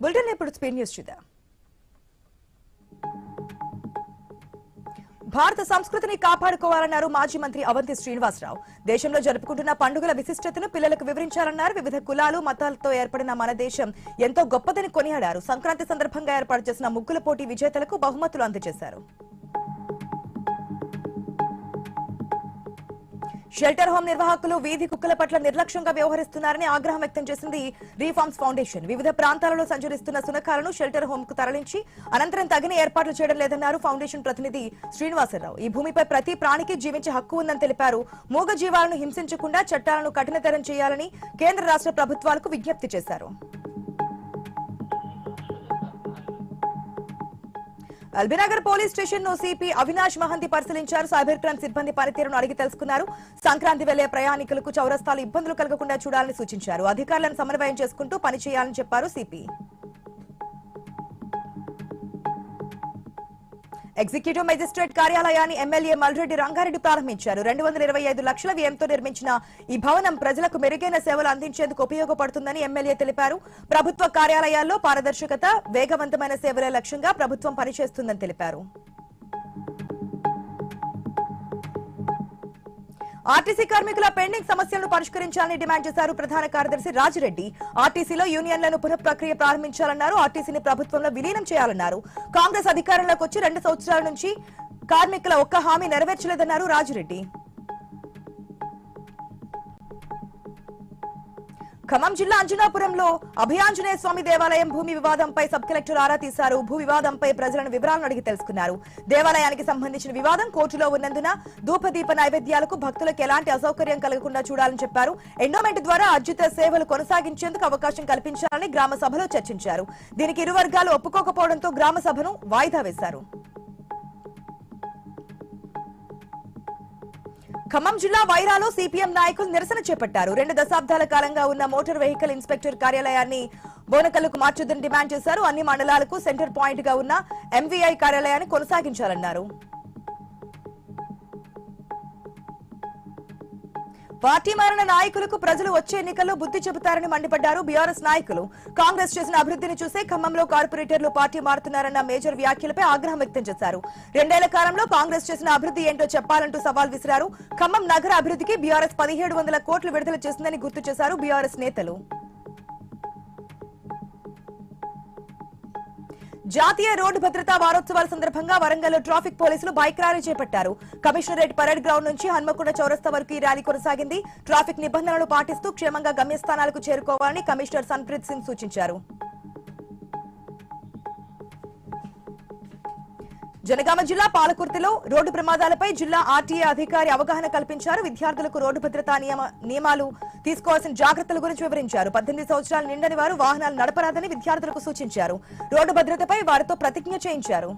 Bulletin ఇప్పుడు speed news చూద్దాం. భారత సంస్కృతిని కాపాడుకోవాలన్నారు మాజీ మంత్రి అవంతి శ్రీనివాసరావు. దేశంలో జరుపుకుంటున్న పండుగల విశిష్టతను పిల్లలకు వివరించాలన్నారు. వివిధ కులాలు మతాలతో ఏర్పడిన మన దేశం ఎంతో గొప్పదని కొనియాడారు. సంక్రాంతి సందర్భంగా ఏర్పాటు చేసిన ముగ్గుల పోటీ విజేతలకు బహుమతులు అందజేశారు. షెల్టర్ హోం నిర్వాహకులు వీధి కుక్కల పట్ల నిర్లక్ష్యంగా వ్యవహరిస్తున్నారని ఆగ్రహం వ్యక్తం చేసింది రీఫార్మ్స్ ఫౌండేషన్. వివిధ ప్రాంతాలలో సంచరిస్తున్న శునకాలను షెల్టర్ హోం కు తరలించి అనంతరం తగిన ఏర్పాట్లు చేయడం లేదన్నారు ఫౌండేషన్ ప్రతినిధి శ్రీనివాసరావు. ఈ భూమిపై ప్రతి ప్రాణికి జీవించే హక్కు ఉందని తెలిపారు. మూగ జీవాలను హింసించకుండా చట్టాలను కఠినతరం చేయాలని కేంద్ర రాష్ట్ర ప్రభుత్వాలకు విజ్ఞప్తి చేశారు. అల్బీనగర్ పోలీస్ స్టేషన్ ను సిపి అవినాష్ మహంతి పరిశీలించారు. సైబర్ క్రైమ్ సిబ్బంది పనితీరును అడిగి తెలుసుకున్నారు. సంక్రాంతి వెళ్లే ప్రయాణికులకు చౌరస్తాలు ఇబ్బందులు కలగకుండా చూడాలని సూచించారు. అధికారులను సమన్వయం చేసుకుంటూ పనిచేయాలని చెప్పారు సిపి. ఎగ్జిక్యూటివ్ మెజిస్ట్రేట్ కార్యాలయాన్ని ఎమ్మెల్యే మల్రెడ్డి రంగారెడ్డి ప్రారంభించారు. 225 లక్షల వ్యయంతో నిర్మించిన ఈ భవనం ప్రజలకు మెరుగైన సేవలు అందించేందుకు ఉపయోగపడుతుందని ఎమ్మెల్యే తెలిపారు. ప్రభుత్వ కార్యాలయాల్లో పారదర్శకత, వేగవంతమైన సేవలే లక్ష్యంగా ప్రభుత్వం పనిచేస్తుందని తెలిపారు. ఆర్టీసీ కార్మికుల పెండింగ్ సమస్యలను పరిష్కరించాలని డిమాండ్ చేశారు ప్రధాన కార్యదర్శి రాజిరెడ్డి. ఆర్టీసీలో యూనియన్లను పునఃప్రక్రియ ప్రారంభించాలన్నారు. ఆర్టీసీని ప్రభుత్వంలో విలీనం చేయాలన్నారు. కాంగ్రెస్ అధికారంలోకి వచ్చి 2 సంవత్సరాల నుంచి కార్మికుల ఒక్క హామీ నెరవేర్చలేదన్నారు రాజిరెడ్డి. ఖమ్మం జిల్లా అంజనాపురంలో అభయాంజనేయ స్వామి దేవాలయం భూమి వివాదంపై సబ్ కలెక్టర్ ఆరా తీశారు. భూ వివాదంపై ప్రజలను వివరాలను అడిగి తెలుసుకున్నారు. దేవాలయానికి సంబంధించిన వివాదం కోర్టులో ఉన్నందున ధూపదీప నైవేద్యాలకు భక్తులకు ఎలాంటి అసౌకర్యం కలగకుండా చూడాలని చెప్పారు. ఎండోమెంట్ ద్వారా అర్జిత సేవలు కొనసాగించేందుకు అవకాశం కల్పించాలని గ్రామ సభలో చర్చించారు. దీనికి ఇరు వర్గాలు ఒప్పుకోకపోవడంతో గ్రామ సభను వాయిదా వేశారు. ఖమ్మం జిల్లా వైరాలో సిపిఎం నాయకులు నిరసన చేపట్టారు. 2 దశాబ్దాల కాలంగా ఉన్న మోటార్ వెహికల్ ఇన్స్పెక్టర్ కార్యాలయాన్ని బోనకల్లుకు మార్చొద్దని డిమాండ్ చేశారు. అన్ని మండలాలకు సెంటర్ పాయింట్ గా ఉన్న ఎంవీఐ కార్యాలయాన్ని కొనసాగించాలన్నారు. పార్టీ మారిన నాయకులకు ప్రజలు వచ్చే ఎన్నికల్లో బుద్ధి చెబుతారని మండిపడ్డారు బీఆర్ఎస్ నాయకులు. కాంగ్రెస్ చేసిన అభివృద్ధిని చూసే ఖమ్మంలో కార్పొరేటర్లు పార్టీ మారుతున్నారన్న మేజర్ వ్యాఖ్యలపై ఆగ్రహం వ్యక్తం చేశారు. 2 ఏళ్ల కాలంలో కాంగ్రెస్ చేసిన అభివృద్ధి ఏంటో చెప్పాలంటూ సవాల్ విసిరారు. ఖమ్మం నగర అభివృద్ధికి బీఆర్ఎస్ 1700 కోట్లు విడుదల చేసిందని గుర్తు చేశారు బీఆర్ఎస్ నేతలు. జాతీయ రోడ్డు భద్రతా వారోత్సవాల సందర్భంగా వరంగల్లో ట్రాఫిక్ పోలీసులు బైక్ ర్యాలీ చేపట్టారు. కమిషనరేట్ పరేడ్ గ్రౌండ్ నుంచి హన్మకొండ చౌరస్తా వరకు ఈ ర్యాలీ కొనసాగింది. ట్రాఫిక్ నిబంధనలు పాటిస్తూ క్షేమంగా గమ్యస్థానాలకు చేరుకోవాలని కమిషనర్ సన్ప్రీత్ సింగ్ సూచించారు. జనగామ జిల్లా పాలకుర్తిలో రోడ్డు ప్రమాదాలపై జిల్లా ఆర్టీఏ అధికారి అవగాహన కల్పించారు. విద్యార్థులకు రోడ్డు భద్రతా నియమాలు తీసుకోవాల్సిన జాగ్రత్తల గురించి వివరించారు. 18 సంవత్సరాలు నిండని వారు వాహనాలు నడపరాదని విద్యార్థులకు సూచించారు. రోడ్డు భద్రతపై వారితో ప్రతిజ్ఞ చేయించారు.